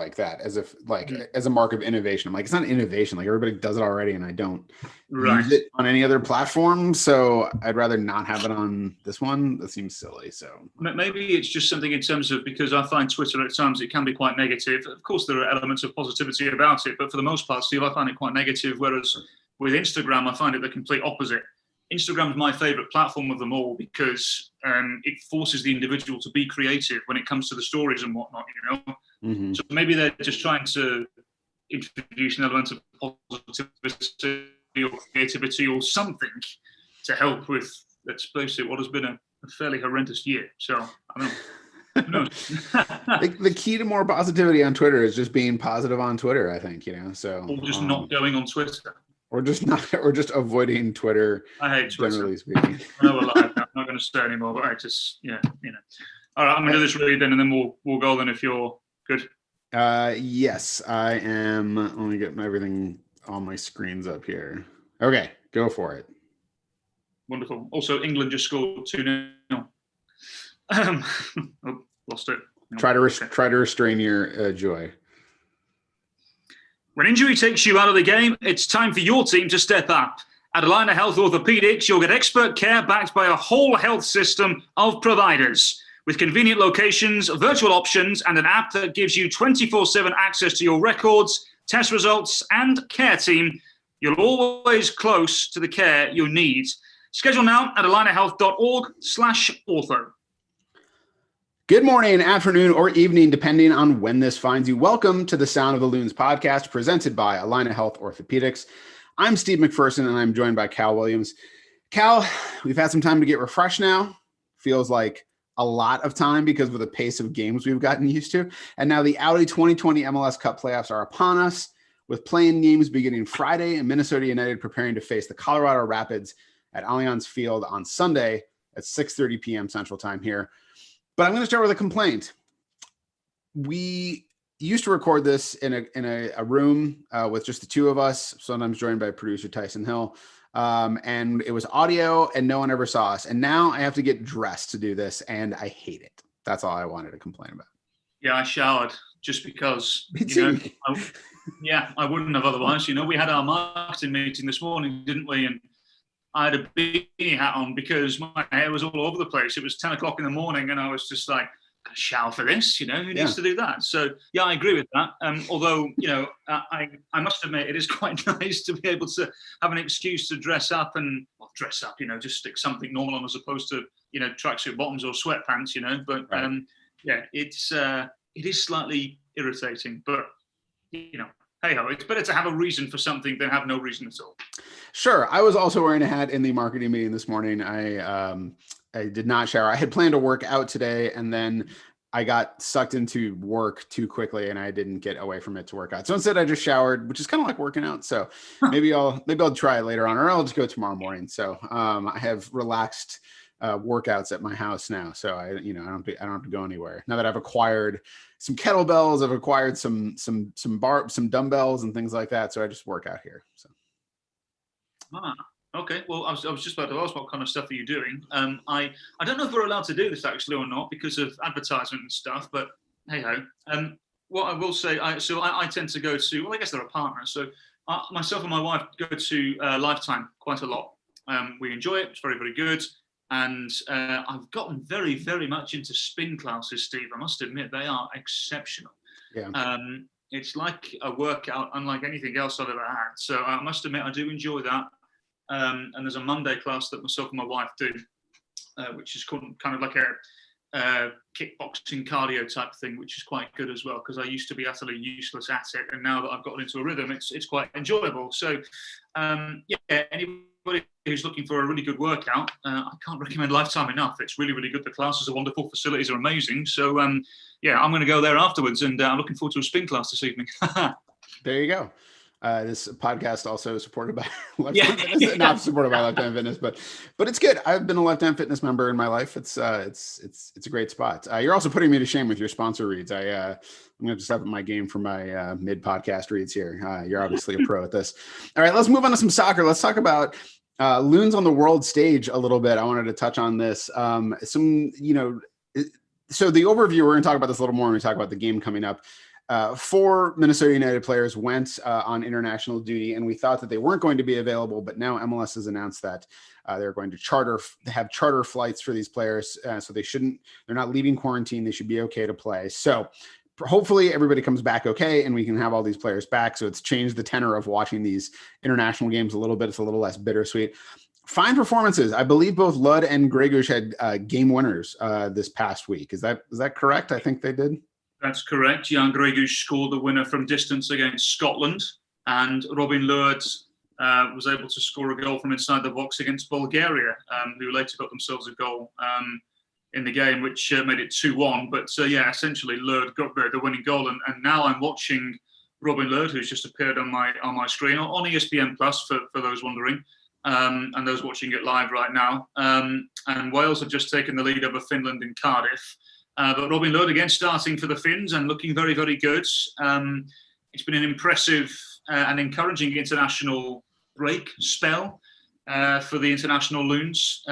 like that as if like as a mark of innovation. I'm like, it's not innovation. Like everybody does it already, and I don't use it on any other platform. So I'd rather not have it on this one. That seems silly. So maybe it's just something in terms of, because I find Twitter at times it can be quite negative. Of course, there are elements of positivity about it, but for the most part, Steve, I find it quite negative. Whereas with Instagram, I find it the complete opposite. Instagram is my favorite platform of them all because it forces the individual to be creative when it comes to the stories and whatnot, you know. Mm-hmm. So maybe they're just trying to introduce an element of positivity or creativity or something to help with, let's face it, what has been a fairly horrendous year. So I don't know. Who knows? The key to more positivity on Twitter is just being positive on Twitter, I think, you know. So or just not going on Twitter. Or just avoiding Twitter. I hate Twitter. Generally speaking. I know a lot. I'm not going to say anymore, but I just, you know. All right, I'm going to do this read then, and then we'll go then if you're good. Yes, I am. Let me get everything on my screens up here. Okay, go for it. Wonderful. Also, England just scored 2-0. Lost it. Try to restrain your joy. When injury takes you out of the game, it's time for your team to step up. At Allina Health Orthopedics, you'll get expert care backed by a whole health system of providers. With convenient locations, virtual options, and an app that gives you 24/7 access to your records, test results, and care team, you're always close to the care you need. Schedule now at allinahealth.org/ortho. Good morning, afternoon, or evening, depending on when this finds you. Welcome to the Sound of the Loons podcast, presented by Allina Health Orthopedics. I'm Steve McPherson, and I'm joined by Cal Williams. Cal, we've had some time to get refreshed now. Feels like a lot of time because of the pace of games we've gotten used to. And now the Audi 2020 MLS Cup playoffs are upon us, with playing games beginning Friday and Minnesota United preparing to face the Colorado Rapids at Allianz Field on Sunday at 6:30 p.m. Central Time here. But I'm going to start with a complaint. We used to record this in a room with just the two of us, sometimes joined by producer Tyson Hill. And it was audio and no one ever saw us. And now I have to get dressed to do this and I hate it. That's all I wanted to complain about. Yeah, I showered just because, I wouldn't have otherwise. You know, we had our marketing meeting this morning, didn't we? And I had a beanie hat on because my hair was all over the place. It was 10 o'clock in the morning and I was just like, I'm going to shower for this, you know, who needs to do that? So, yeah, I agree with that. Although, you know, I must admit it is quite nice to be able to have an excuse to dress up, you know, just stick something normal on as opposed to, you know, tracksuit bottoms or sweatpants, you know. But, it is slightly irritating. But, you know, hey-ho, it's better to have a reason for something than have no reason at all. Sure. I was also wearing a hat in the marketing meeting this morning. I did not shower. I had planned to work out today, and then I got sucked into work too quickly, and I didn't get away from it to work out. So instead, I just showered, which is kind of like working out. So maybe I'll try it later on, or I'll just go tomorrow morning. So I have relaxed workouts at my house now, so I don't have to go anywhere now that I've acquired some kettlebells. I've acquired some dumbbells and things like that. So I just work out here. So. Okay. Well, I was just about to ask what kind of stuff are you doing. I don't know if we're allowed to do this actually or not because of advertisement and stuff. But hey ho. What I will say, I tend to go to. Well, I guess they're a partner. So myself and my wife go to Lifetime quite a lot. We enjoy it. It's very, very good. And I've gotten very, very much into spin classes, Steve. I must admit, they are exceptional. Yeah. It's like a workout unlike anything else I've ever had. So I must admit, I do enjoy that. And there's a Monday class that myself and my wife do, which is called kind of like a kickboxing cardio type thing, which is quite good as well, because I used to be utterly useless at it. And now that I've gotten into a rhythm, it's quite enjoyable. So, anybody who's looking for a really good workout, I can't recommend Lifetime enough. It's really, really good. The classes are wonderful. Facilities are amazing. So, I'm going to go there afterwards, and I'm looking forward to a spin class this evening. There you go. This podcast also supported by Lifetime Fitness, not supported by Lifetime Fitness, but it's good. I've been a Lifetime Fitness member in my life. It's a great spot. You're also putting me to shame with your sponsor reads. I'm going to just up my game for my mid podcast reads here. You're obviously a pro at this. All right, let's move on to some soccer. Let's talk about Loons on the world stage a little bit. I wanted to touch on this. So the overview, we're going to talk about this a little more when we talk about the game coming up. 4 Minnesota United players went on international duty, and we thought that they weren't going to be available, but now MLS has announced that they're going to have charter flights for these players, so they're not leaving quarantine. They should be okay to play. So hopefully everybody comes back okay, and we can have all these players back. So it's changed the tenor of watching these international games a little bit. It's a little less bittersweet. Fine performances. I believe both Lud and Gregush had game winners this past week. Is that correct? I think they did. That's correct. Jan Gregush scored the winner from distance against Scotland, and Robin Lod was able to score a goal from inside the box against Bulgaria, who later got themselves a goal in the game, which made it 2-1. But essentially Lod got the winning goal, and now I'm watching Robin Lod, who's just appeared on my screen on ESPN Plus for those wondering, and those watching it live right now. And Wales have just taken the lead over Finland in Cardiff. But Robin Lod again starting for the Finns and looking very, very good. It's been an impressive and encouraging international break spell for the international Loons.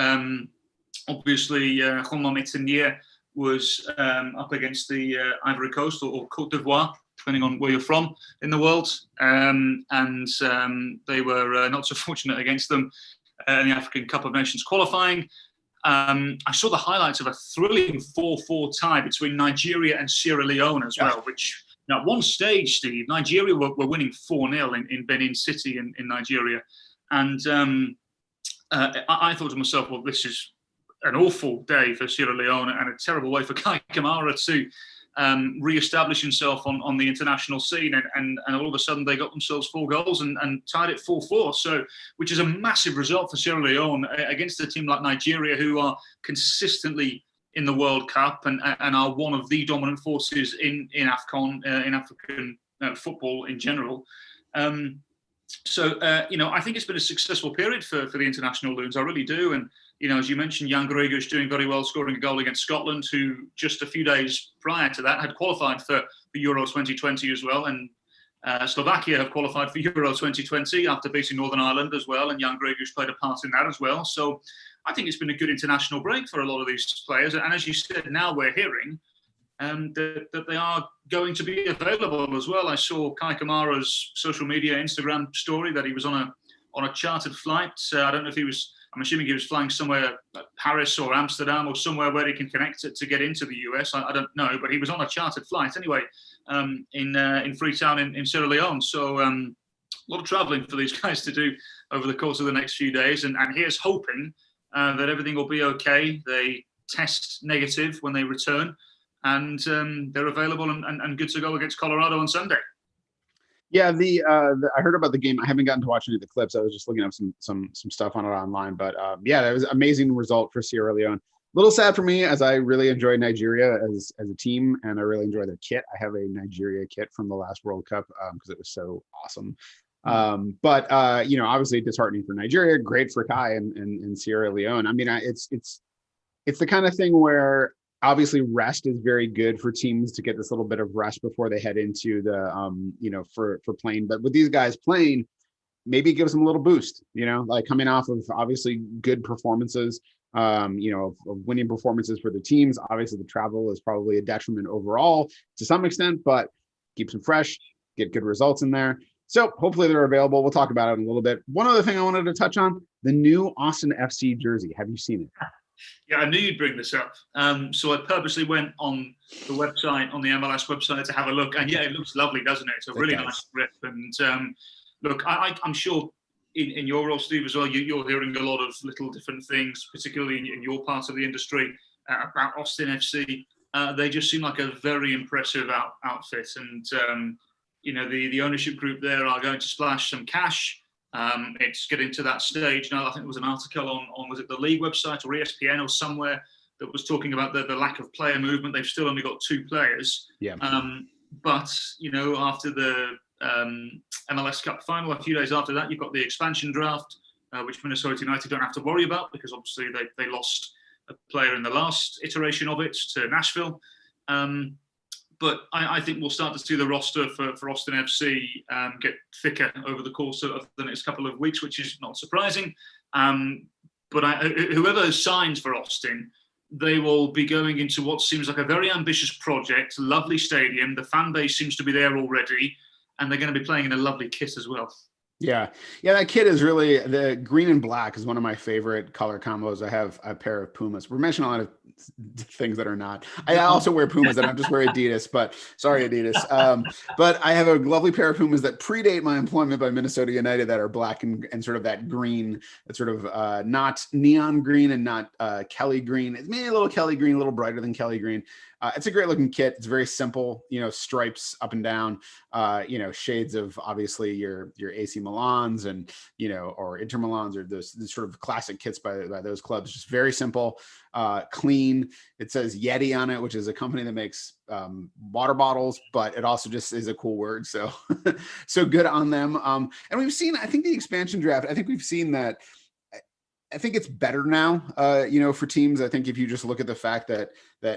Obviously, Romain Métanire was up against the Ivory Coast or Côte d'Ivoire, depending on where you're from in the world. And they were not so fortunate against them in the African Cup of Nations qualifying. I saw the highlights of a thrilling 4-4 tie between Nigeria and Sierra Leone as well, which at one stage, Steve, Nigeria were winning 4-0 in Benin City in Nigeria. And I thought to myself, well, this is an awful day for Sierra Leone and a terrible way for Kai Kamara to re-establish himself on the international scene, and all of a sudden they got themselves 4 goals and tied it 4-4. So, which is a massive result for Sierra Leone against a team like Nigeria, who are consistently in the World Cup and are one of the dominant forces in AFCON, in African football in general. So I think it's been a successful period for the international Loons. I really do. And as you mentioned, Jan Gregush doing very well, scoring a goal against Scotland, who just a few days prior to that had qualified for Euro 2020 as well. And Slovakia have qualified for Euro 2020 after beating Northern Ireland as well. And Jan Gregush played a part in that as well. So I think it's been a good international break for a lot of these players. And as you said, now we're hearing that they are going to be available as well. I saw Kai Kamara's social media Instagram story that he was on a chartered flight. I don't know if he was. I'm assuming he was flying somewhere like Paris or Amsterdam or somewhere where he can connect it to get into the US. I don't know, but he was on a chartered flight anyway in Freetown in Sierra Leone. So a lot of traveling for these guys to do over the course of the next few days. And here's hoping that everything will be okay. They test negative when they return, and they're available and good to go against Colorado on Sunday. Yeah, I heard about the game. I haven't gotten to watch any of the clips. I was just looking up some stuff on it online. But that was an amazing result for Sierra Leone. A little sad for me, as I really enjoy Nigeria as a team, and I really enjoy their kit. I have a Nigeria kit from the last World Cup because it was so awesome. But obviously disheartening for Nigeria, great for Kai and Sierra Leone. I mean, it's the kind of thing where obviously rest is very good for teams to get this little bit of rest before they head into the for playing. But with these guys playing, maybe it gives them a little boost, like coming off of obviously good performances, of winning performances for the teams. Obviously the travel is probably a detriment overall to some extent, but keeps them fresh, get good results in there. So hopefully they're available. We'll talk about it in a little bit. One other thing I wanted to touch on, the new Austin FC jersey. Have you seen it? Yeah, I knew you'd bring this up. So I purposely went on the website, on the MLS website, to have a look. And it looks lovely, doesn't it? It's a really nice grip. And look, I'm sure in your role, Steve, as well, you're hearing a lot of little different things, particularly in your part of the industry, about Austin FC. They just seem like a very impressive outfit. And, the ownership group there are going to splash some cash. It's getting to that stage now. I think there was an article on was it the league website or ESPN or somewhere that was talking about the lack of player movement. They've still only got 2 players. Yeah. But after the MLS Cup final, a few days after that, you've got the expansion draft, which Minnesota United don't have to worry about because obviously they lost a player in the last iteration of it to Nashville. But I think we'll start to see the roster for Austin FC get thicker over the course of the next couple of weeks, which is not surprising. But whoever signs for Austin they will be going into what seems like a very ambitious project, lovely stadium. The fan base seems to be there already, and they're going to be playing in a lovely kit as well. Yeah. That kit is really, the green and black is one of my favorite color combos. I have a pair of Pumas. We're mentioning a lot of things that are not. I also wear Pumas. I don't just wear Adidas, but sorry, Adidas. But I have a lovely pair of Pumas that predate my employment by Minnesota United that are black and sort of that green, that's sort of not neon green and not Kelly green. It's maybe a little Kelly green, a little brighter than Kelly green. It's a great looking kit. It's very simple, stripes up and down, shades of obviously your AC Milans and, or Inter Milans, or those sort of classic kits by those clubs. Just very simple, clean. It says Yeti on it, which is a company that makes water bottles, but it also just is a cool word. So, so good on them. And we've seen, I think the expansion draft, I think we've seen that. I think it's better now, for teams. I think if you just look at the fact that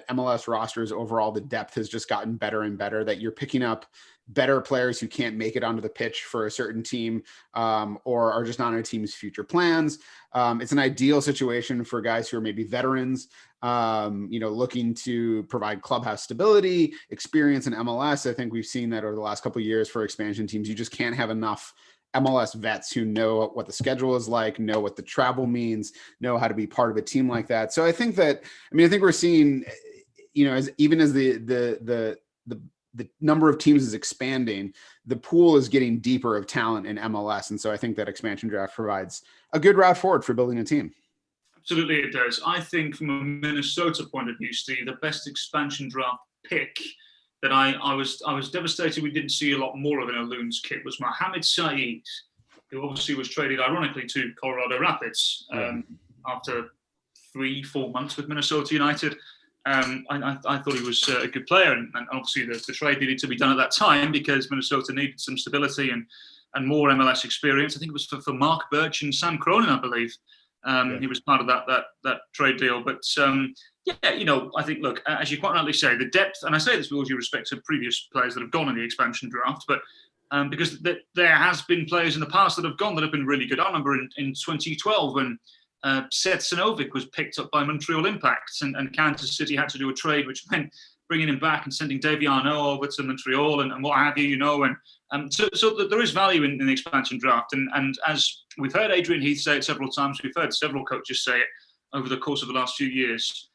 MLS rosters overall, the depth has just gotten better and better, that you're picking up better players who can't make it onto the pitch for a certain team or are just not on a team's future plans. It's an ideal situation for guys who are maybe veterans, looking to provide clubhouse stability, experience in MLS. I think we've seen that over the last couple of years for expansion teams. You just can't have enough MLS vets who know what the schedule is like, know what the travel means, know how to be part of a team like that. So I think that, I think we're seeing, as the number of teams is expanding, the pool is getting deeper of talent in MLS. And so I think that expansion draft provides a good route forward for building a team. Absolutely it does. I think from a Minnesota point of view, Steve, the best expansion draft pick that I was devastated we didn't see a lot more of in a Loons kit was Mohamed Saeed, who obviously was traded ironically to Colorado Rapids after 3-4 months with Minnesota United. I thought he was a good player, and obviously the trade needed to be done at that time because Minnesota needed some stability and more MLS experience. I think it was for Mark Birch and Sam Cronin, I believe. He was part of that trade deal, but I think, look, as you quite rightly say, the depth, and I say this with all due respect to previous players that have gone in the expansion draft, but because there has been players in the past that have gone that have been really good. I remember in 2012 when Seth Sinovic was picked up by Montreal Impact and Kansas City had to do a trade, which meant bringing him back and sending Davy Arnaud over to Montreal and what have you, and so there is value in the expansion draft. And as we've heard Adrian Heath say it several times, we've heard several coaches say it over the course of the last few years,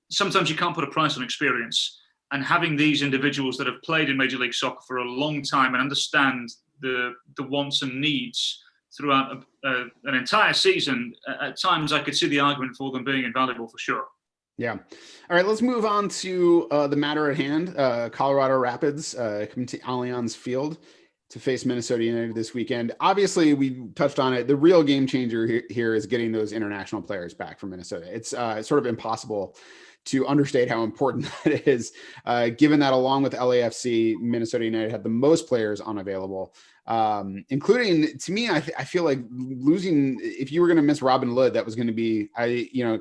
sometimes you can't put a price on experience. And having these individuals that have played in Major League Soccer for a long time and understand the wants and needs throughout an entire season, at times I could see the argument for them being invaluable for sure. Yeah. All right, let's move on to the matter at hand. Colorado Rapids coming to Allianz Field to face Minnesota United this weekend. Obviously, we touched on it. The real game changer here is getting those international players back from Minnesota. It's sort of impossible to understate how important that is, given that along with LAFC, Minnesota United had the most players unavailable, including, to me, I feel like losing, if you were going to miss Robin Lod, that was going to be,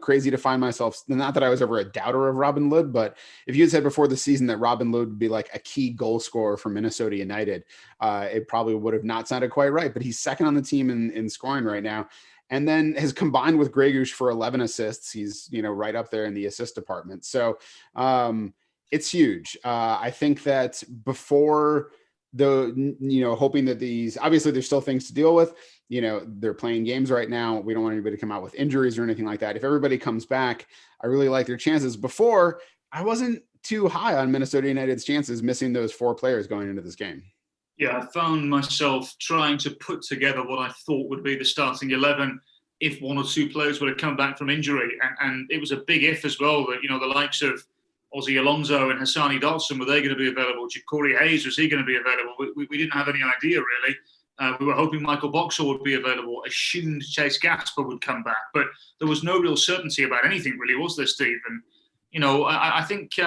crazy to find myself, not that I was ever a doubter of Robin Lod, but if you had said before the season that Robin Lod would be like a key goal scorer for Minnesota United, it probably would have not sounded quite right, but he's second on the team in scoring right now. And then has combined with Gregush for 11 assists. He's, right up there in the assist department. So it's huge. I think that before hoping that these, obviously there's still things to deal with, they're playing games right now. We don't want anybody to come out with injuries or anything like that. If everybody comes back, I really like their chances. Before, I wasn't too high on Minnesota United's chances missing those 4 players going into this game. Yeah, I found myself trying to put together what I thought would be the starting 11 if 1 or 2 players would have come back from injury. And it was a big if as well that, the likes of Ozzy Alonso and Hassani Dotson, were they going to be available? Corey Hayes, was he going to be available? We didn't have any idea, really. We were hoping Michael Boxall would be available, assumed Chase Gasper would come back. But there was no real certainty about anything, really, was there, Steve? And, I think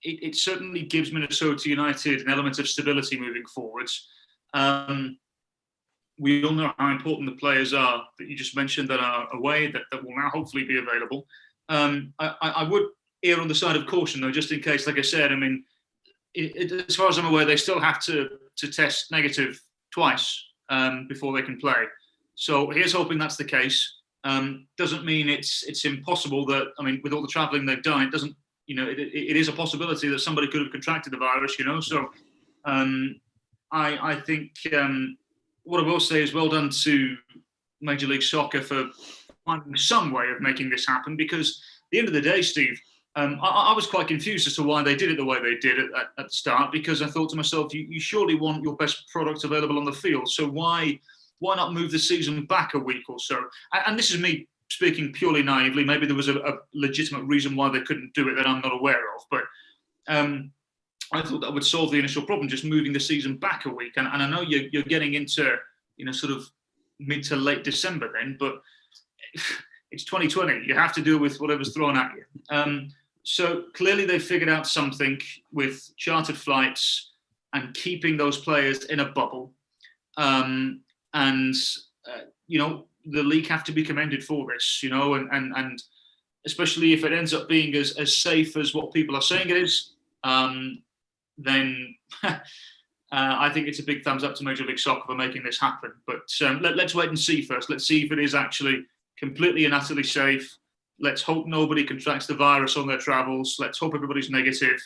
it certainly gives Minnesota United an element of stability moving forwards. We all know how important the players are that you just mentioned that are away, that will now hopefully be available. I would err on the side of caution, though, just in case, like I said, as far as I'm aware, they still have to test negative twice before they can play. So here's hoping that's the case. doesn't mean it's impossible that, I mean, with all the travelling they've done, it doesn't, it is a possibility that somebody could have contracted the virus, So I think what I will say is well done to Major League Soccer for finding some way of making this happen, because at the end of the day, Steve, I was quite confused as to why they did it the way they did at the start, because I thought to myself, you surely want your best product available on the field, so why not move the season back a week or so? And this is me speaking purely naively. Maybe there was a legitimate reason why they couldn't do it that I'm not aware of, but I thought that would solve the initial problem, just moving the season back a week. And I know you're getting into, sort of mid to late December then, but it's 2020. You have to deal with whatever's thrown at you. So clearly they figured out something with chartered flights and keeping those players in a bubble. The league have to be commended for this, and especially if it ends up being as safe as what people are saying it is, then I think it's a big thumbs up to Major League Soccer for making this happen. But let's wait and see first. Let's see if it is actually completely and utterly safe. Let's hope nobody contracts the virus on their travels. Let's hope everybody's negative,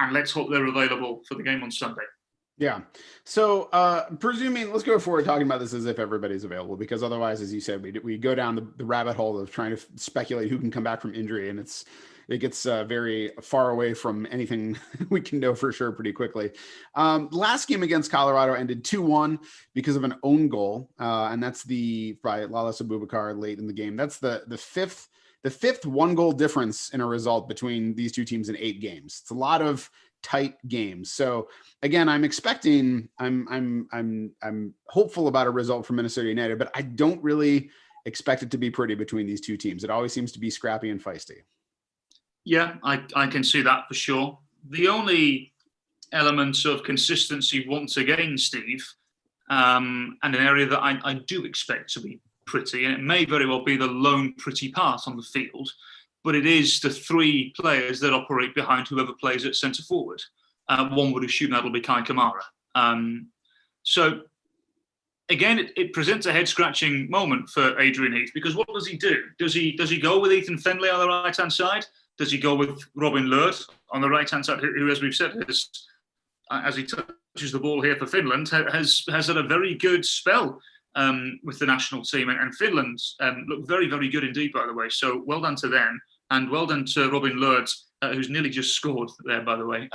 and let's hope they're available for the game on Sunday. Yeah. So presuming, let's go forward talking about this as if everybody's available, because otherwise, as you said, we go down the rabbit hole of trying to speculate who can come back from injury, and it gets very far away from anything we can know for sure pretty quickly. Last game against Colorado ended 2-1 because of an own goal, and that's by Lalas Abubakar late in the game. That's the fifth one goal difference in a result between these two teams in 8 games. It's a lot of tight games. So again, I'm hopeful about a result from Minnesota United, but I don't really expect it to be pretty between these two teams. It always seems to be scrappy and feisty. Yeah, I can see that for sure. The only elements of consistency once again, Steve, and an area that I do expect to be pretty, and it may very well be the lone pretty part on the field, but it is the 3 players that operate behind whoever plays at centre forward. One would assume that'll be Kai Kamara. So again, it presents a head-scratching moment for Adrian Heath, because what does he do? Does he go with Ethan Findlay on the right-hand side? Does he go with Robin Lurd on the right-hand side, who, as we've said, as he touches the ball here for Finland, has had a very good spell with the national team, and Finland look very, very good indeed, by the way. So well done to them, and well done to Robin Lurd, who's nearly just scored there, by the way.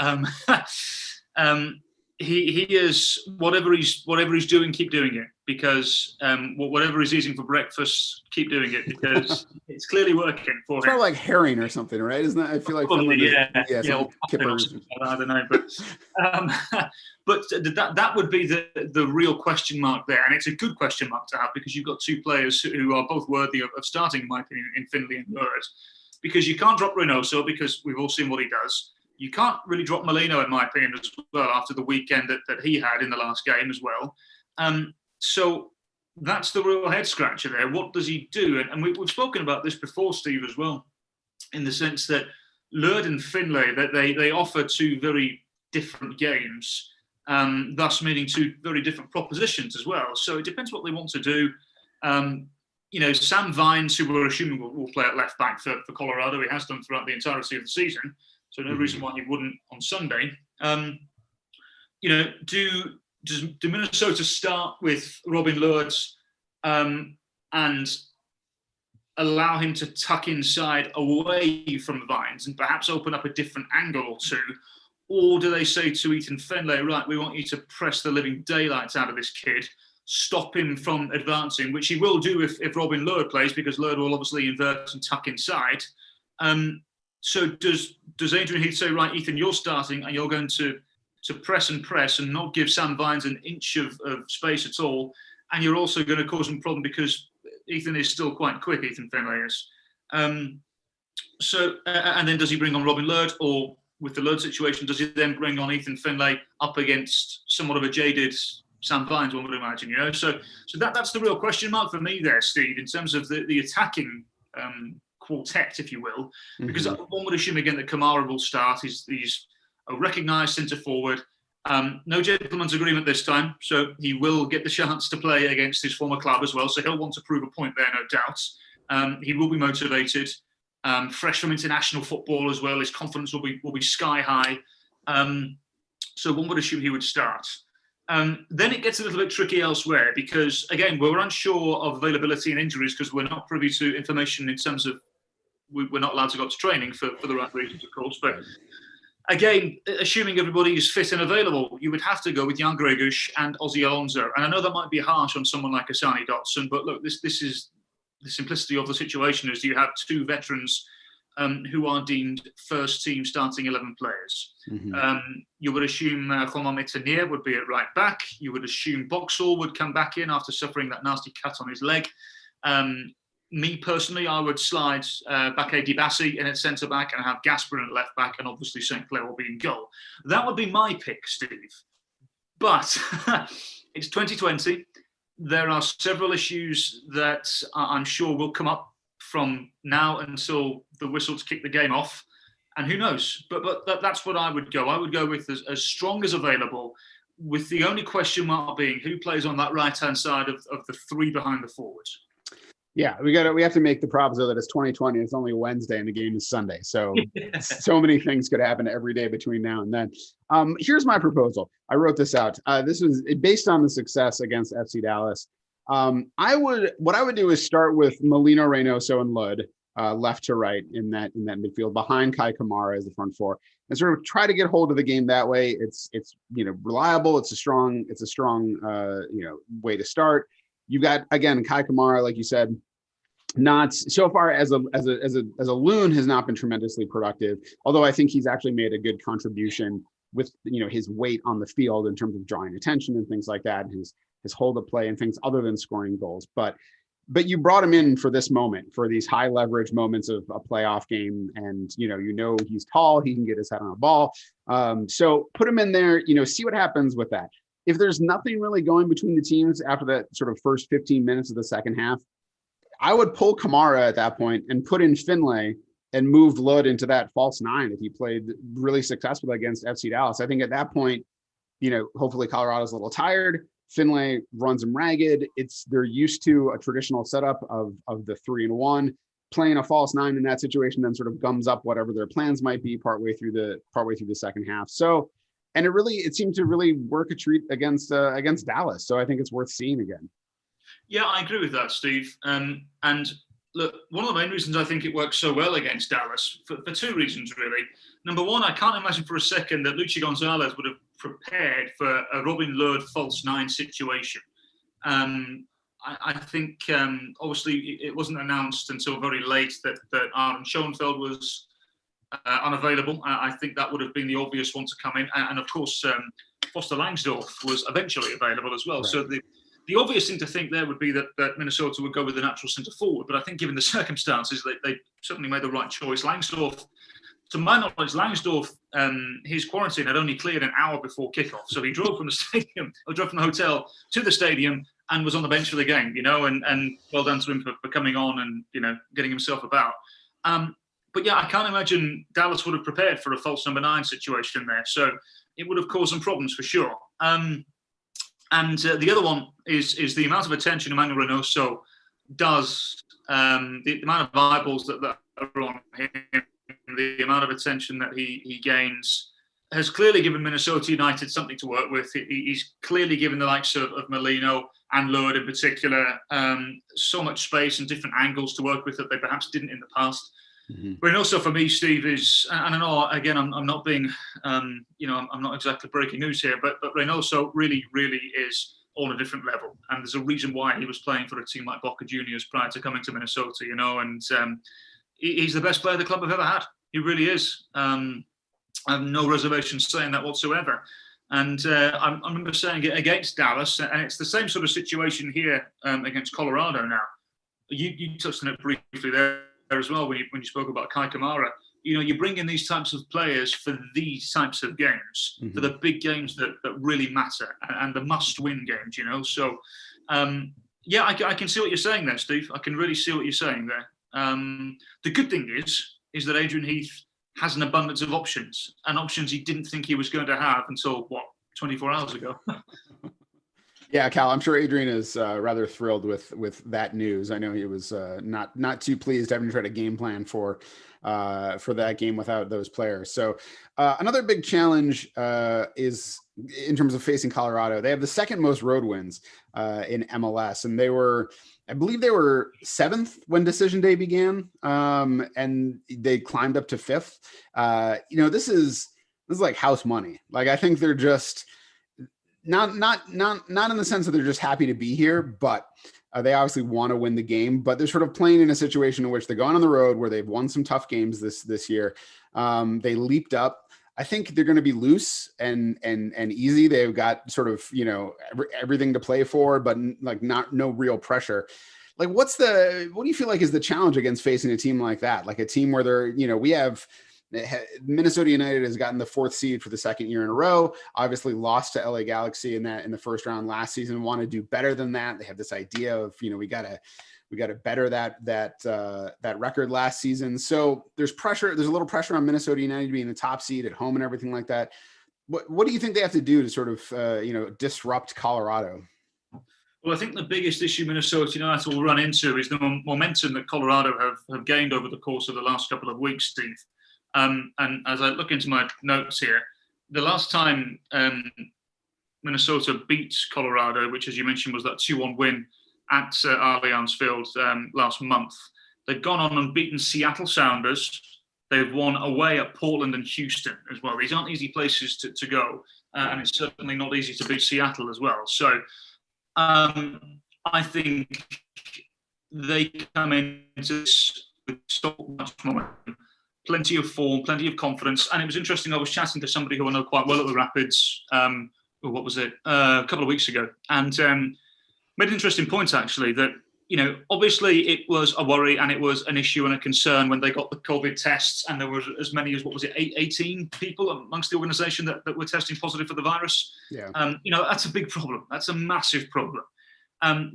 He is whatever he's doing, keep doing it, because whatever he's eating for breakfast, keep doing it, because it's clearly working for him. It's probably like herring or something, right? Isn't that? I feel like probably, yeah, kippers. I don't know, but that would be the real question mark there, and it's a good question mark to have, because you've got 2 players who are both worthy of starting, in my opinion, in Findlay and Lurd, because you can't drop Reynoso, because we've all seen what he does. You can't really drop Molino, in my opinion, as well, after the weekend that he had in the last game as well. So that's the real head scratcher there. What does he do? And we've spoken about this before, Steve, as well, in the sense that Lurd and Findlay, that they offer 2 very different games, thus meaning 2 very different propositions as well. So it depends what they want to do. Sam Vines, who we're assuming will play at left back for Colorado, he has done throughout the entirety of the season. So no reason why he wouldn't on Sunday. Does Minnesota start with Robin Lurd and allow him to tuck inside away from Vines and perhaps open up a different angle or 2? Or do they say to Ethan Findlay, right, we want you to press the living daylights out of this kid, stop him from advancing, which he will do if Robin Lurd plays, because Lurd will obviously invert and tuck inside. So does Adrian Heath say, right, Ethan, you're starting and you're going to press and not give Sam Vines an inch of space at all, and you're also going to cause him a problem because Ethan is still quite quick, Ethan Findlay is. And then does he bring on Robin Lurd, or with the Lurd situation, does he then bring on Ethan Findlay up against somewhat of a jaded Sam Vines, one would imagine, So that's the real question mark for me there, Steve, in terms of the attacking quartet, if you will, because one would assume again that Kamara will start. He's a recognised centre forward. No gentleman's agreement this time, so he will get the chance to play against his former club as well. So he'll want to prove a point there, no doubt. He will be motivated, fresh from international football as well. His confidence will be sky high. So one would assume he would start. Then it gets a little bit tricky elsewhere because, again, we're unsure of availability and injuries because we're not privy to information in terms of we're not allowed to go to training for the right reasons, of course. But again, assuming everybody is fit and available, you would have to go with Jan Gregush and Ozzy Alonso. And I know that might be harsh on someone like Asani Dotson, but look, this is the simplicity of the situation is you have two veterans who are deemed first team starting 11 players. You would assume Romain Métanire would be at right back. You would assume Boxall would come back in after suffering that nasty cut on his leg. Me personally, I would slide Bake Dibasi in at centre back and have Gasper in at left back, and obviously St. Clair will be in goal. That would be my pick, Steve. But it's 2020. There are several issues that I'm sure will come up from now until the whistle to kick the game off. And who knows? But that's what I would go. I would go with as strong as available, with the only question mark being who plays on that right-hand side of the three behind the forwards. Yeah, we have to make the proviso that it's 2020. It's only Wednesday and the game is Sunday. So so many things could happen every day between now and then. Here's my proposal. I wrote this out. This was based on the success against FC Dallas. What I would do is start with Molino, Reynoso, and Lod left to right in that midfield behind Kai Kamara as the front four, and sort of try to get hold of the game that way. It's reliable. It's a strong way to start. You got, again, Kai Kamara, like you said, not so far as a loon has not been tremendously productive. Although I think he's actually made a good contribution with his weight on the field in terms of drawing attention and things like that, and his hold of play and things other than scoring goals. But you brought him in for this moment, for these high leverage moments of a playoff game, and he's tall, he can get his head on a ball. So put him in there, see what happens with that. If there's nothing really going between the teams after that sort of first 15 minutes of the second half, I would pull Kamara at that point and put in Finlay and move Lod into that false nine if he played really successfully against FC Dallas. I think at that point, hopefully Colorado's a little tired. Finlay runs them ragged. They're used to a traditional setup of the 3-1. Playing a false nine in that situation then sort of gums up whatever their plans might be partway through the second half. So, and it seemed to really work a treat against Dallas. So I think it's worth seeing again. Yeah, I agree with that, Steve. And look, one of the main reasons I think it works so well against Dallas, for two reasons, really. Number one, I can't imagine for a second that Luchi Gonzalez would have prepared for a Robin Lod false nine situation. I think, obviously, it wasn't announced until very late that Aaron Schoenfeld was unavailable. I think that would have been the obvious one to come in. And of course, Foster Langsdorff was eventually available as well. Right. So the obvious thing to think there would be that Minnesota would go with the natural centre forward. But I think given the circumstances, they certainly made the right choice. Langsdorff, to my knowledge, his quarantine had only cleared an hour before kickoff. So he drove from the hotel to the stadium and was on the bench for the game, and well done to him for coming on and, getting himself about. But yeah, I can't imagine Dallas would have prepared for a false number 9 situation there. So it would have caused some problems for sure. And the other one is the amount of attention Emmanuel Reynoso does, the amount of eyeballs that are on him, the amount of attention that he gains has clearly given Minnesota United something to work with. He's clearly given the likes of Molino and Lod in particular so much space and different angles to work with that they perhaps didn't in the past. Mm-hmm. But also for me, Steve, is, and I know, again, I'm not being, I'm not exactly breaking news here, but Reynoso really, really is on a different level. And there's a reason why he was playing for a team like Boca Juniors prior to coming to Minnesota, and he's the best player the club have ever had. He really is. I have no reservations saying that whatsoever. And I remember saying it against Dallas, and it's the same sort of situation here against Colorado now. You touched on it briefly there as well when you spoke about Kai Kamara. You bring in these types of players for these types of games, mm-hmm. for the big games that really matter and the must-win games, So, yeah, I can see what you're saying there, Steve. I can really see what you're saying there. The good thing is that Adrian Heath has an abundance of options, and options he didn't think he was going to have until, 24 hours ago. Yeah, Cal, I'm sure Adrian is rather thrilled with that news. I know he was not too pleased having to try to game plan for that game without those players. So another big challenge is in terms of facing Colorado. They have the second most road wins in MLS, and I believe they were 7th when decision day began, and they climbed up to 5th. This is like house money. Like, I think they're just not in the sense that they're just happy to be here, but they obviously want to win the game. But they're sort of playing in a situation in which they're going on the road where they've won some tough games this year. They leaped up. I think they're going to be loose and easy. They've got sort of, everything to play for, but like no real pressure. Like, what do you feel like is the challenge against facing a team like that? Like a team where we have Minnesota United has gotten the 4th seed for the 2nd year in a row, obviously lost to LA Galaxy in the first round last season, want to do better than that. They have this idea of, we got to better that record last season. So there's pressure. There's a little pressure on Minnesota United being the top seed at home and everything like that. What do you think they have to do to sort of, disrupt Colorado? Well, I think the biggest issue Minnesota United will run into is the momentum that Colorado have gained over the course of the last couple of weeks, Steve. And as I look into my notes here, the last time Minnesota beat Colorado, which, as you mentioned, was that 2-1 win at Allianz Field last month, they've gone on and beaten Seattle Sounders. They've won away at Portland and Houston as well. These aren't easy places to go, and it's certainly not easy to beat Seattle as well. So I think they come into this with so much momentum. Plenty of form, plenty of confidence. And it was interesting, I was chatting to somebody who I know quite well at the Rapids, a couple of weeks ago, and made an interesting point, actually, that, obviously it was a worry and it was an issue and a concern when they got the COVID tests, and there were as many as, 18 people amongst the organisation that were testing positive for the virus. Yeah. That's a big problem. That's a massive problem.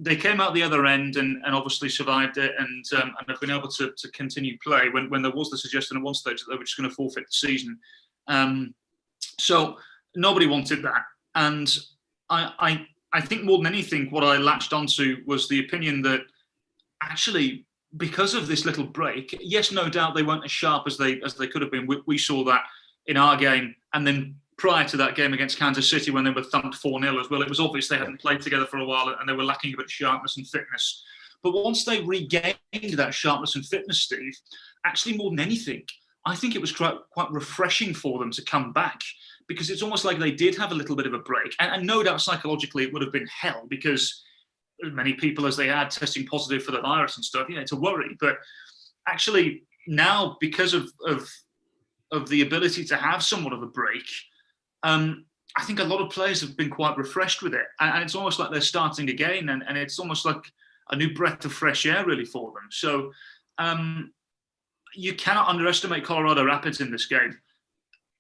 They came out the other end and obviously survived it and have been able to continue play when there was the suggestion at one stage that they were just going to forfeit the season. So nobody wanted that. And I think more than anything, what I latched onto was the opinion that actually, because of this little break, yes, no doubt they weren't as sharp as they could have been. We saw that in our game, and then prior to that game against Kansas City when they were thumped 4-0 as well, it was obvious they hadn't played together for a while and they were lacking a bit of sharpness and fitness. But once they regained that sharpness and fitness, Steve, actually more than anything, I think it was quite refreshing for them to come back, because it's almost like they did have a little bit of a break. And no doubt psychologically it would have been hell, because as many people as they had testing positive for the virus and stuff, it's a worry. But actually now, because of the ability to have somewhat of a break, I think a lot of players have been quite refreshed with it. And it's almost like they're starting again. And it's almost like a new breath of fresh air, really, for them. So you cannot underestimate Colorado Rapids in this game.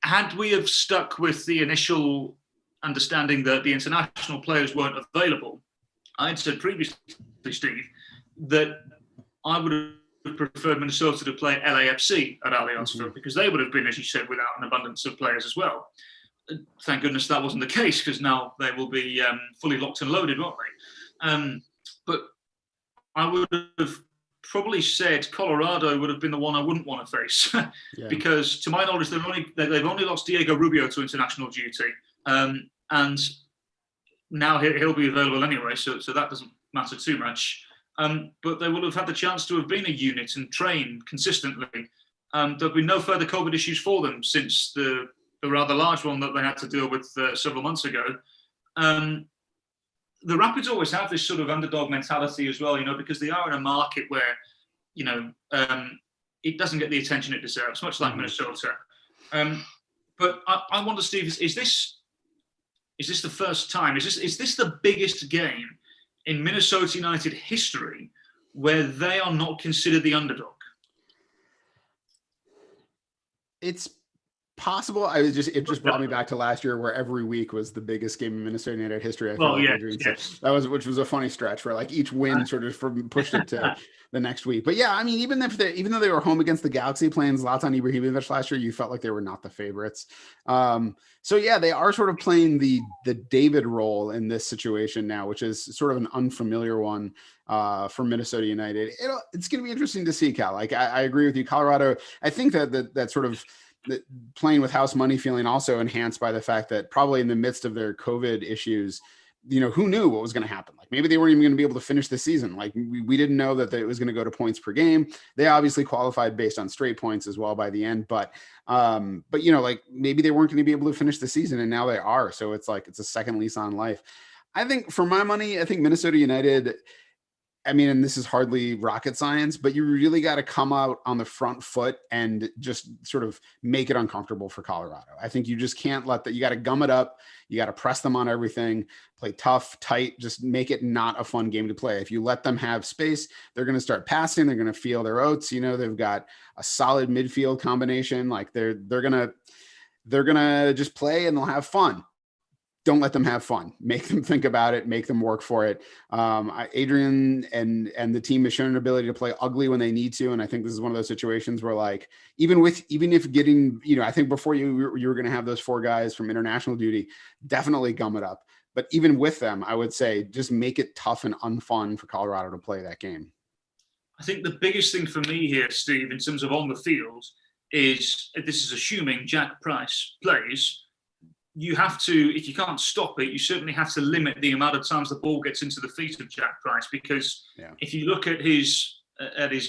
Had we have stuck with the initial understanding that the international players weren't available, I'd said previously, Steve, that I would have preferred Minnesota to play LAFC at Allianz Field, because they would have been, as you said, without an abundance of players as well. Thank goodness that wasn't the case, because now they will be fully locked and loaded, won't they? But I would have probably said Colorado would have been the one I wouldn't want to face, because to my knowledge they've only lost Diego Rubio to international duty, and now he'll be available anyway, so that doesn't matter too much. But they will have had the chance to have been a unit and train consistently. There'll be no further COVID issues for them since the rather large one that they had to deal with several months ago. The Rapids always have this sort of underdog mentality as well, because they are in a market where, it doesn't get the attention it deserves, much like Minnesota. But I wonder, Steve, is this the first time? Is this the biggest game in Minnesota United history where they are not considered the underdog? It's possible. It just brought me back to last year where every week was the biggest game in Minnesota United history. I feel like Adrian said which was a funny stretch where like each win sort of pushed it to the next week. But yeah, I mean, even though they were home against the Galaxy playing Zlatan Ibrahimovic last year, you felt like they were not the favorites. So yeah, they are sort of playing the David role in this situation now, which is sort of an unfamiliar one for Minnesota United. It's going to be interesting to see, Cal. Like I agree with you, Colorado. I think that sort of playing with house money feeling also enhanced by the fact that probably in the midst of their COVID issues, who knew what was going to happen? Like maybe they weren't even going to be able to finish the season. Like we didn't know that it was going to go to points per game. They obviously qualified based on straight points as well by the end, but like maybe they weren't going to be able to finish the season and now they are. So it's like, it's a second lease on life. I think for my money, I think Minnesota United, I mean, and this is hardly rocket science, but you really got to come out on the front foot and just sort of make it uncomfortable for Colorado. I think you just can't let that. You got to gum it up. You got to press them on everything, play tough, tight, just make it not a fun game to play. If you let them have space, they're going to start passing. They're going to feel their oats. They've got a solid midfield combination. Like they're going to just play and they'll have fun. Don't let them have fun. Make them think about it. Make them work for it. Adrian and the team has shown an ability to play ugly when they need to, and I think this is one of those situations where, like, even if getting, I think before you were going to have those 4 guys from international duty, definitely gum it up. But even with them, I would say just make it tough and unfun for Colorado to play that game. I think the biggest thing for me here, Steve, in terms of on the field, is this is assuming Jack Price plays. You have to, if you can't stop it, you certainly have to limit the amount of times the ball gets into the feet of Jack Price, because if you look at his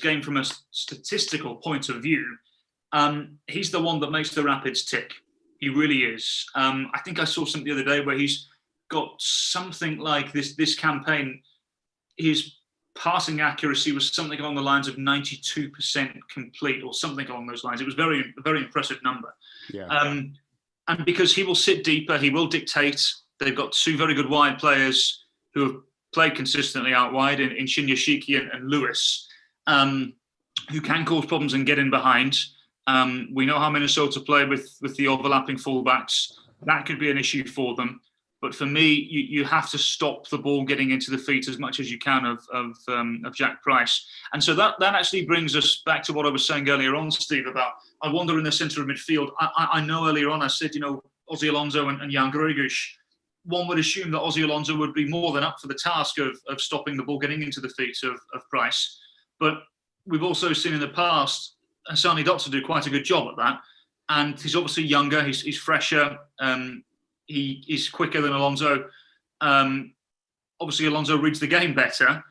game from a statistical point of view, he's the one that makes the Rapids tick. He really is. I think I saw something the other day where he's got something like this campaign, his passing accuracy was something along the lines of 92% complete or something along those lines. It was a very impressive number. Yeah. And because he will sit deeper, he will dictate. They've got 2 very good wide players who have played consistently out wide in Shinya Shiki and Lewis, who can cause problems and get in behind. We know how Minnesota play with the overlapping fullbacks. That could be an issue for them. But for me, you have to stop the ball getting into the feet as much as you can of Jack Price. And so that actually brings us back to what I was saying earlier on, Steve, about I wonder in the centre of midfield. I know earlier on I said, Ozzy Alonso and Jan Greguš, one would assume that Ozzy Alonso would be more than up for the task of stopping the ball getting into the feet of Price. But we've also seen in the past Hassani Dotson do quite a good job at that. And he's obviously younger, he's fresher, he's quicker than Alonso. Obviously, Alonso reads the game better.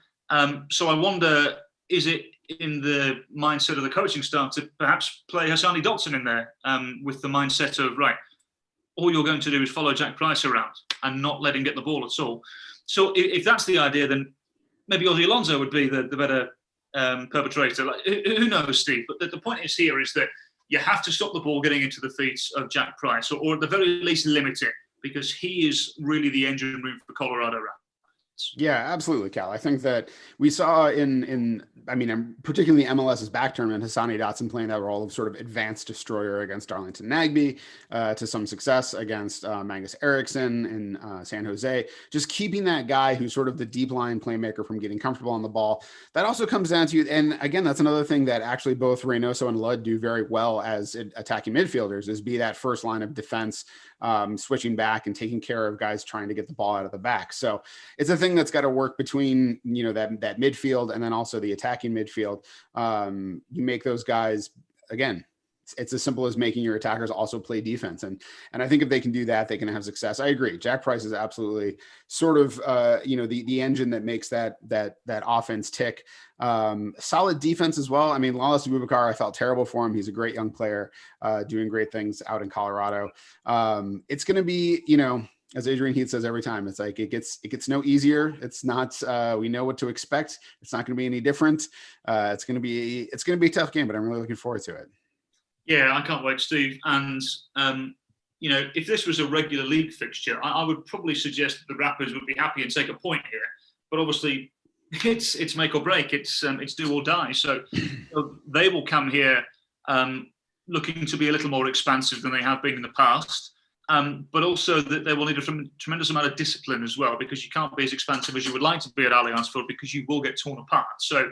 So I wonder, is it in the mindset of the coaching staff to perhaps play Hassani Dotson in there with the mindset of, right, all you're going to do is follow Jack Price around and not let him get the ball at all. So if that's the idea, then maybe Ozzy Alonso would be the better perpetrator. Like, who knows, Steve? But the point is that you have to stop the ball getting into the feet of Jack Price, or at the very least limit it, because he is really the engine room for Colorado Rapids. Yeah, absolutely, Cal. I think that we saw particularly MLS's back tournament, Hassani Dotson playing that role of sort of advanced destroyer against Darlington Nagbe, to some success against Magnus Eriksson in San Jose. Just keeping that guy who's sort of the deep line playmaker from getting comfortable on the ball. That also comes down to, and again, that's another thing that actually both Reynoso and Ludd do very well as attacking midfielders, is be that first line of defense, switching back and taking care of guys trying to get the ball out of the back. So it's a thing that's got to work between, that midfield and then also the attacking midfield. You make those guys, again, it's as simple as making your attackers also play defense. And I think if they can do that, they can have success. I agree. Jack Price is absolutely sort of, the engine that makes that offense tick. Solid defense as well. I mean, Lawless Abubakar, I felt terrible for him. He's a great young player, doing great things out in Colorado. It's going to be, as Adrian Heath says every time, it's like it gets no easier. It's not. We know what to expect. It's not going to be any different. It's going to be a tough game, but I'm really looking forward to it. Yeah, I can't wait, Steve. And if this was a regular league fixture, I would probably suggest that the Rapids would be happy and take a point here. But obviously, it's make or break. It's do or die. So they will come here looking to be a little more expansive than they have been in the past. But also that they will need a tremendous amount of discipline as well, because you can't be as expansive as you would like to be at Allianz Field, because you will get torn apart. So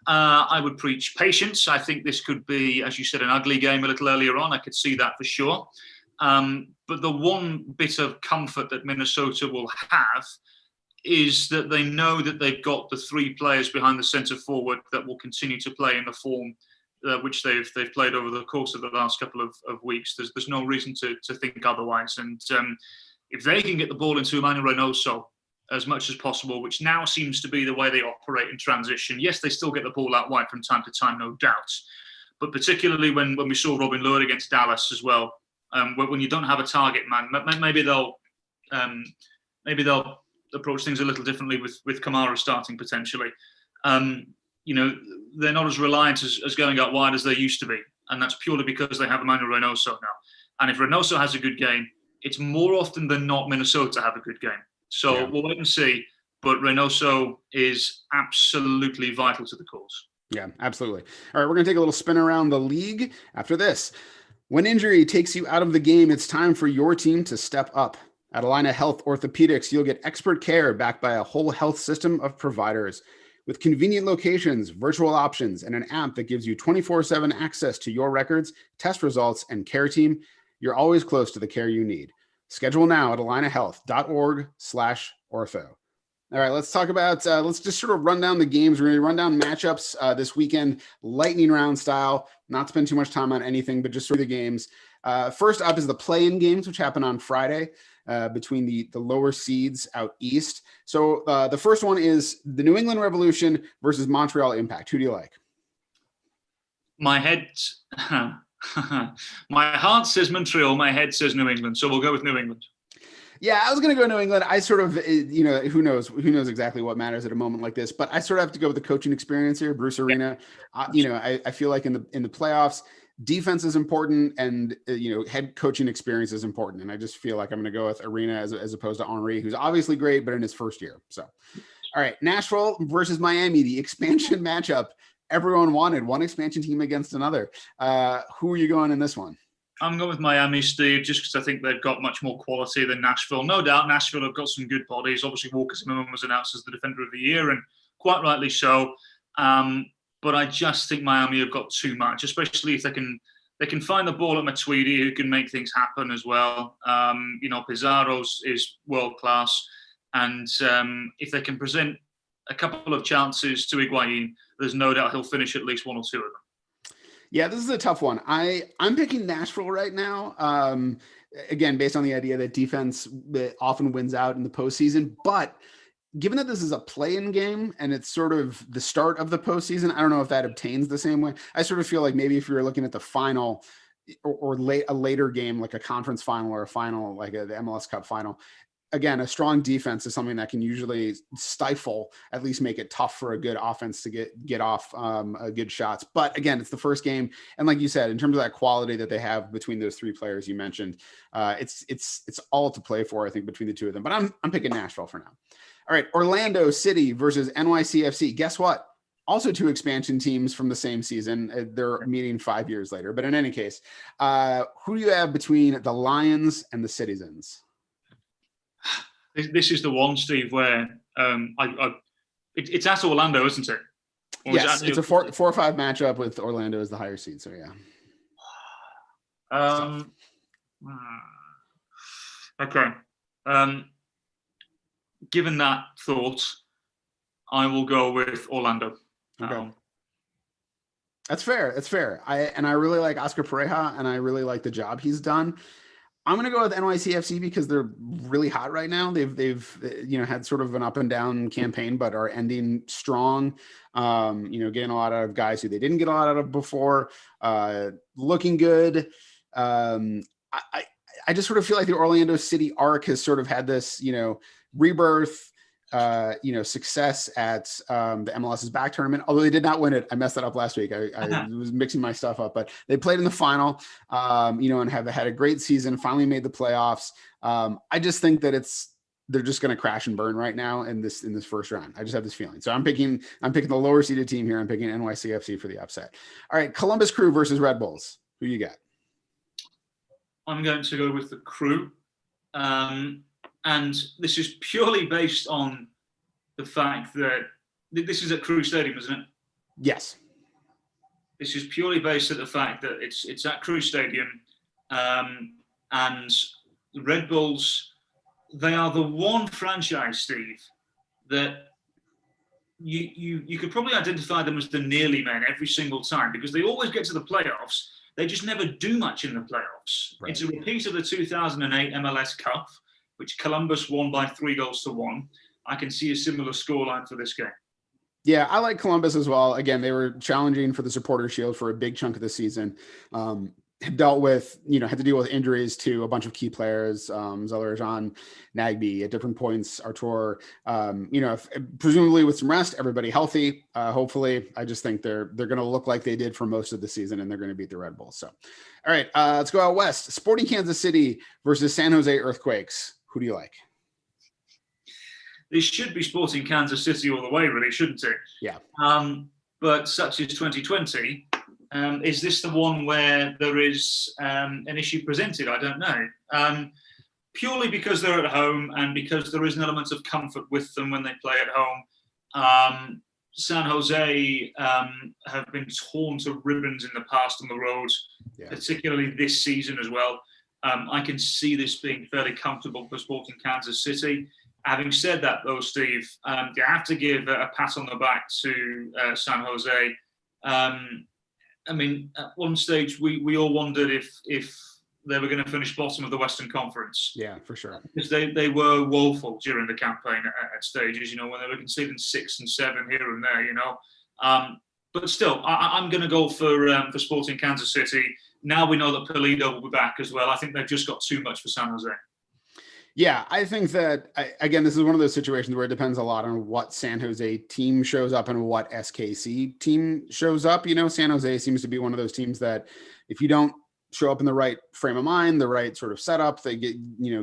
I would preach patience. I think this could be, as you said, an ugly game a little earlier on. I could see that for sure. But the one bit of comfort that Minnesota will have is that they know that they've got the three players behind the centre forward that will continue to play in the form which they've played over the course of the last couple of weeks. There's no reason to think otherwise. And if they can get the ball into Emmanuel Reynoso as much as possible, which now seems to be the way they operate in transition. Yes, they still get the ball out wide from time to time, no doubt. But particularly when we saw Robin Lod against Dallas as well, when you don't have a target man, maybe they'll approach things a little differently with Kamara starting potentially. They're not as reliant as going out wide as they used to be. And that's purely because they have Emmanuel Reynoso now. And if Reynoso has a good game, it's more often than not Minnesota have a good game. So We'll wait and see. But Reynoso is absolutely vital to the cause. Yeah, absolutely. All right, we're going to take a little spin around the league after this. When injury takes you out of the game, it's time for your team to step up. At Allina Health Orthopedics, you'll get expert care backed by a whole health system of providers. With convenient locations, virtual options, and an app that gives you 24/7 access to your records, test results, and care team, you're always close to the care you need. Schedule now at allinahealth.org/ortho. All right, let's talk about, let's just sort of run down the games. We're going to run down matchups this weekend, lightning round style, not spend too much time on anything, but just sort of the games. First up is the play-in games, which happen on Friday. Between the lower seeds out east. So the first one is the New England Revolution versus Montreal Impact. Who do you like? My heart says Montreal, my head says New England. So we'll go with New England. Yeah, I was going to go New England. I sort of, who knows exactly what matters at a moment like this, but I sort of have to go with the coaching experience here. Bruce Arena, I feel like in the playoffs, defense is important, and head coaching experience is important. And I just feel like I'm going to go with Arena as opposed to Henry, who's obviously great, but in his first year. So, all right, Nashville versus Miami, the expansion matchup. Everyone wanted one expansion team against another. Who are you going in this one? I'm going with Miami, Steve, just because I think they've got much more quality than Nashville. No doubt Nashville have got some good bodies. Obviously, Walker Zimmerman was announced as the Defender of the Year, and quite rightly so. But I just think Miami have got too much, especially if they can find the ball at Matuidi, who can make things happen as well. Pizarro's is world class, and if they can present a couple of chances to Higuain, there's no doubt he'll finish at least one or two of them. Yeah, this is a tough one. I'm picking Nashville right now. Again, based on the idea that defense often wins out in the postseason, but given that this is a play-in game and it's sort of the start of the postseason, I don't know if that obtains the same way. I sort of feel like maybe if you're looking at the final or a later game, like a conference final or a final, like the MLS Cup final, again, a strong defense is something that can usually stifle, at least make it tough for a good offense to get off good shots. But again, it's the first game. And like you said, in terms of that quality that they have between those three players you mentioned, it's all to play for, I think, between the two of them. But I'm picking Nashville for now. All right, Orlando City versus NYCFC. Guess what? Also two expansion teams from the same season. They're meeting 5 years later. But in any case, who do you have between the Lions and the Citizens? This is the one, Steve, where it's at Orlando, isn't it? Or yes, it's a 4-5 matchup with Orlando as the higher seed. So yeah. Okay. Given that thought, I will go with Orlando. Okay. That's fair. That's fair. I really like Oscar Pereja, and I really like the job he's done. I'm going to go with NYCFC because they're really hot right now. They've had sort of an up and down campaign, but are ending strong. Getting a lot out of guys who they didn't get a lot out of before. Looking good. I just sort of feel like the Orlando City arc has sort of had this, rebirth. Success at the MLS's back tournament, although they did not win it. I messed that up last week. I was mixing my stuff up, but they played in the final, and have had a great season, finally made the playoffs. I just think that they're just going to crash and burn right now in this first round. I just have this feeling. So I'm picking the lower seeded team here. I'm picking NYCFC for the upset. All right. Columbus Crew versus Red Bulls. Who you got? I'm going to go with the Crew. And this is purely based on the fact that this is at Crew Stadium, isn't it? Yes. This is purely based on the fact that it's at Crew Stadium, and the Red Bulls, they are the one franchise, Steve, that you could probably identify them as the nearly men every single time, because they always get to the playoffs. They just never do much in the playoffs. Right. It's a repeat of the 2008 MLS Cup, which Columbus won by 3-1. I can see a similar scoreline for this game. Yeah, I like Columbus as well. Again, they were challenging for the Supporters Shield for a big chunk of the season. Had to deal with injuries to a bunch of key players, Zeller, Jean, Nagbe at different points, Artur, presumably with some rest, everybody healthy. Hopefully, I just think they're going to look like they did for most of the season, and they're going to beat the Red Bulls. So, all right, let's go out west. Sporting Kansas City versus San Jose Earthquakes. Who do you like? This should be Sporting Kansas City all the way, really, shouldn't it? Yeah. But such is 2020. Is this the one where there is an issue presented? I don't know. Purely because they're at home and because there is an element of comfort with them when they play at home. San Jose have been torn to ribbons in the past on the road, particularly this season as well. I can see this being fairly comfortable for Sporting Kansas City. Having said that, though, Steve, you have to give a pat on the back to San Jose. I mean, at one stage, we all wondered if they were going to finish bottom of the Western Conference. Yeah, for sure. Because they were woeful during the campaign at stages, when they were conceding 6 and 7 here and there, But still, I'm going to go for Sporting Kansas City. Now we know that Pulido will be back as well. I think they've just got too much for San Jose. Yeah, I think that, again, this is one of those situations where it depends a lot on what San Jose team shows up and what SKC team shows up. San Jose seems to be one of those teams that if you don't show up in the right frame of mind, the right sort of setup, they get,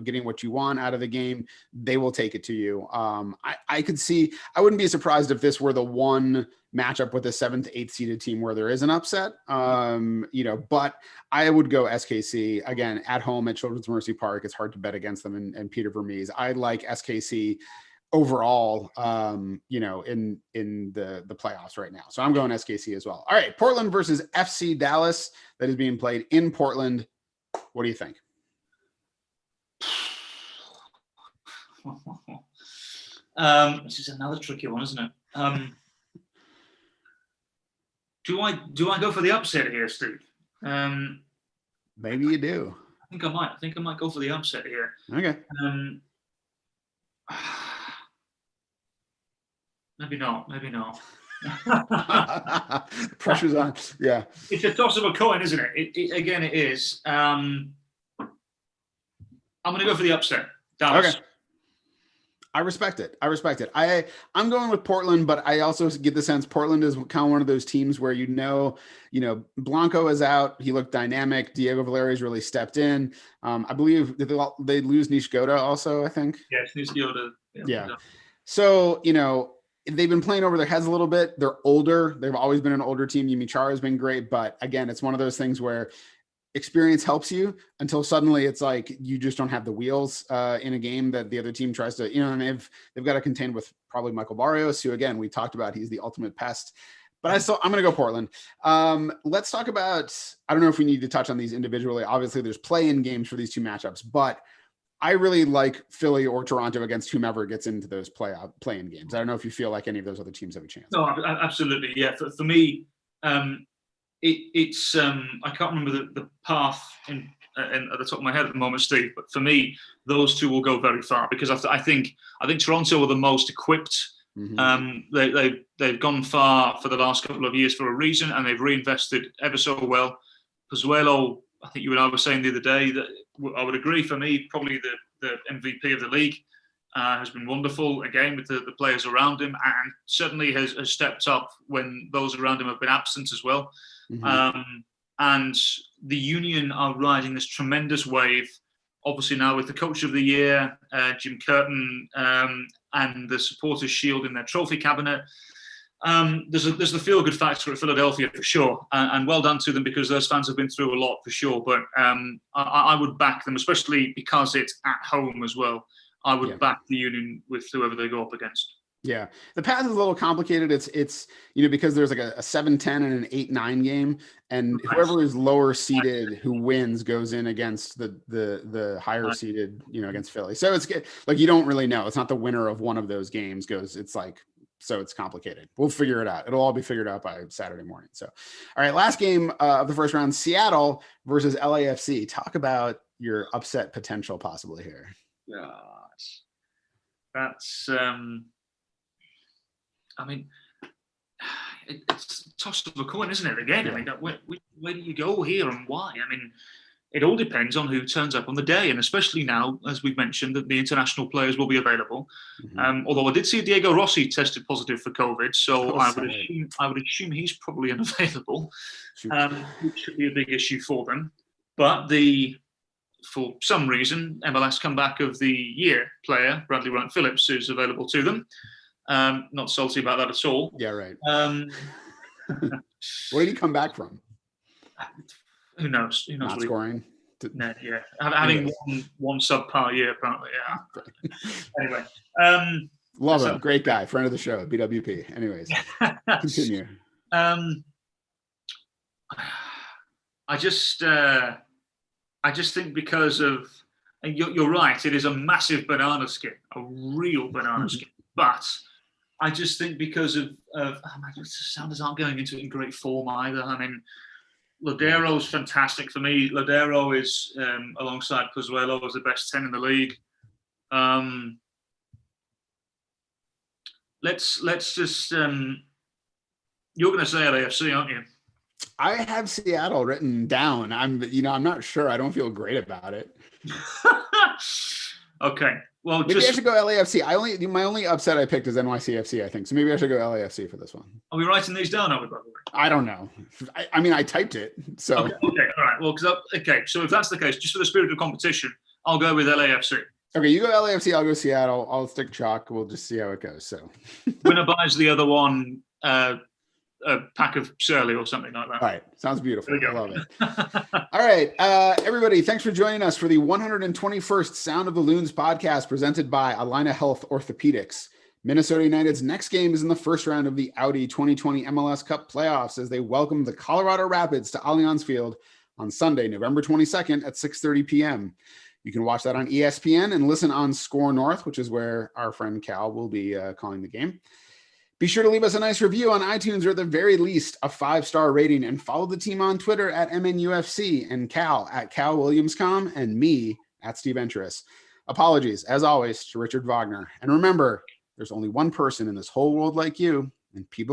getting what you want out of the game, they will take it to you. I could see, I wouldn't be surprised if this were the one matchup with a 7th, 8th seeded team where there is an upset, but I would go SKC again at home at Children's Mercy Park. It's hard to bet against them and Peter Vermees. I like SKC overall, in the playoffs right now. So I'm going SKC as well. All right. Portland versus FC Dallas. That is being played in Portland. What do you think? This is another tricky one, isn't it? Do I go for the upset here, Steve? Maybe you do. I think I might go for the upset here. Okay. Maybe not. Pressure's on. Yeah. It's a toss of a coin, isn't it? It is. I'm going to go for the upset. Dallas. Okay. I respect it. I'm going with Portland, but I also get the sense Portland is kind of one of those teams where Blanco is out. He looked dynamic. Diego Valeri's really stepped in. I believe they lose Nishgoda also, I think. Yes, Nishgoda. Yeah. So, they've been playing over their heads a little bit. They're older. They've always been an older team. Yumi Chara has been great, but again, it's one of those things where experience helps you until suddenly it's like you just don't have the wheels in a game that the other team tries to, and they've got to contend with probably Michael Barrios, who again we talked about, he's the ultimate pest. But I'm going to go Portland. Let's talk about, I don't know if we need to touch on these individually. Obviously, there's play-in games for these two matchups, but I really like Philly or Toronto against whomever gets into those play-in games. I don't know if you feel like any of those other teams have a chance. No, absolutely. Yeah, for me, it's I can't remember the path at the top of my head at the moment, Steve. But for me, those two will go very far because I think Toronto are the most equipped. Mm-hmm. They've gone far for the last couple of years for a reason, and they've reinvested ever so well. Pozuelo, I think you and I were saying the other day that I would agree. For me, probably the MVP of the league. Has been wonderful again with the players around him, and certainly has stepped up when those around him have been absent as well. Mm-hmm. And the Union are riding this tremendous wave. Obviously now with the Coach of the Year, Jim Curtin, and the Supporters Shield in their trophy cabinet. There's the feel-good factor at Philadelphia for sure, and well done to them because those fans have been through a lot for sure. But I would back them, especially because it's at home as well. I would back the Union with whoever they go up against. Yeah, the path is a little complicated. It's because there's like a 7-10 and an 8-9 game, and whoever is lower seeded who wins goes in against the higher seeded, against Philly. So it's like you don't really know. It's not the winner of one of those games goes. It's like, so it's complicated. We'll figure it out. It'll all be figured out by Saturday morning. So, all right, last game of the first round: Seattle versus LAFC. Talk about your upset potential possibly here. Gosh, that's I mean, it's toss of a coin, isn't it? Again, I mean, where do you go here and why? I mean, it all depends on who turns up on the day, and especially now, as we've mentioned, that the international players will be available. Mm-hmm. Although I did see Diego Rossi tested positive for COVID, so I would assume he's probably unavailable, which should be a big issue for them. But for some reason, MLS comeback of the year player Bradley Wright Phillips is available to them. Not salty about that at all. Yeah, right. Where did he come back from? Who knows? Not scoring. Yeah, having one subpar year apparently. Yeah. Anyway, love him. Great guy, friend of the show, BWP. Anyways, continue. I just think because of, and you're right, it is a massive banana skin, a real banana skin, but I just think because of the Sounders aren't going into it in great form either. I mean, Lodero's fantastic for me. Lodero is, alongside Pozuelo, is the best 10 in the league. Let's just. You're going to say LAFC, aren't you? I have Seattle written down. I'm not sure. I don't feel great about it. Okay. Well, maybe I should go LAFC. My only upset I picked is NYCFC, I think. So maybe I should go LAFC for this one. Are we writing these down, are we, by the way? I don't know. I mean, I typed it. So okay, all right. Well, so if that's the case, just for the spirit of competition, I'll go with LAFC. Okay, you go LAFC, I'll go Seattle. I'll stick chalk. We'll just see how it goes. So winner buys the other one a pack of Surly or something like that. All right. Sounds beautiful. I love it. All right. Everybody, thanks for joining us for the 121st Sound of the Loons podcast presented by Allina Health Orthopedics. Minnesota United's next game is in the first round of the Audi 2020 MLS Cup playoffs as they welcome the Colorado Rapids to Allianz Field on Sunday, November 22nd at 6:30 p.m. You can watch that on ESPN and listen on Score North, which is where our friend Cal will be calling the game. Be sure to leave us a nice review on iTunes, or at the very least, a 5-star rating, and follow the team on Twitter at MNUFC and Cal at CalWilliamsCom and me at Steve Entris. Apologies, as always, to Richard Wagner. And remember, there's only one person in this whole world like you, and people